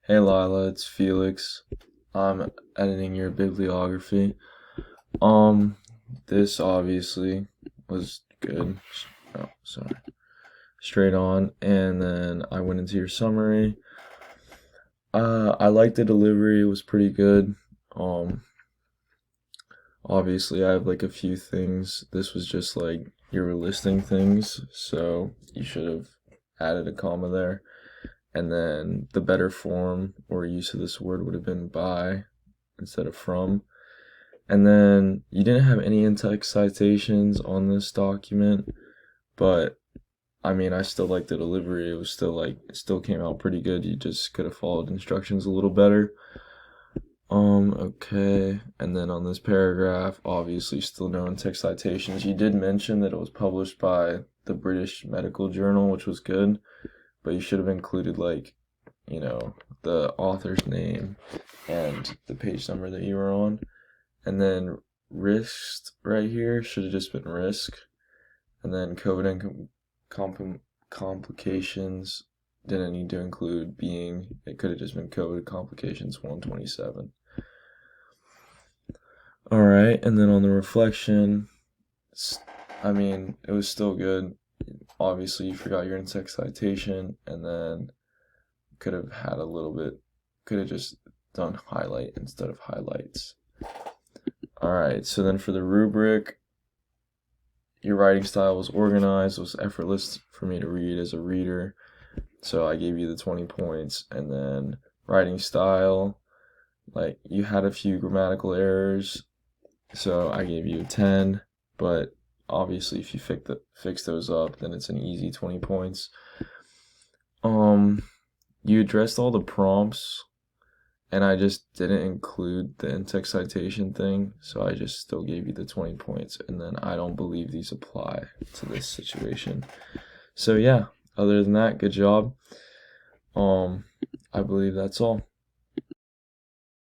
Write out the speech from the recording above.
Hey Lila, it's Felix. I'm editing your bibliography. Um, this obviously was good. Oh, sorry. Straight on. And then I went into your summary. I liked the delivery, it was pretty good. Um, Obviously I have like a few things. This was just like you were listing things, so you should have added a comma there. And then the better form or use of this word would have been by instead of from. And then you didn't have any in-text citations on this document, but I mean, I still like the delivery. It was still like, it still came out pretty good. You just could have followed instructions a little better. Okay. And then on this paragraph, obviously still no in-text citations. You did mention that it was published by the British Medical Journal, which was good, but you should have included like, the author's name and the page number that you were on. And then risked right here should have just been risk. And then COVID and complications didn't need to include being. It could have just been COVID complications 127. All right, and then on the reflection, I mean, it was still good. Obviously, you forgot your in-text citation, and then could have had a little bit, could have just done highlight instead of highlights. All right, so then for the rubric, your writing style was organized, was effortless for me to read as a reader. So I gave you the 20 points. And then writing style, like you had a few grammatical errors. So I gave you a 10. But obviously, if you fix those up, then it's an easy 20 points. You addressed all the prompts, and I just didn't include the in-text citation thing, so I just still gave you the 20 points, and then I don't believe these apply to this situation. So yeah, other than that, good job. I believe that's all.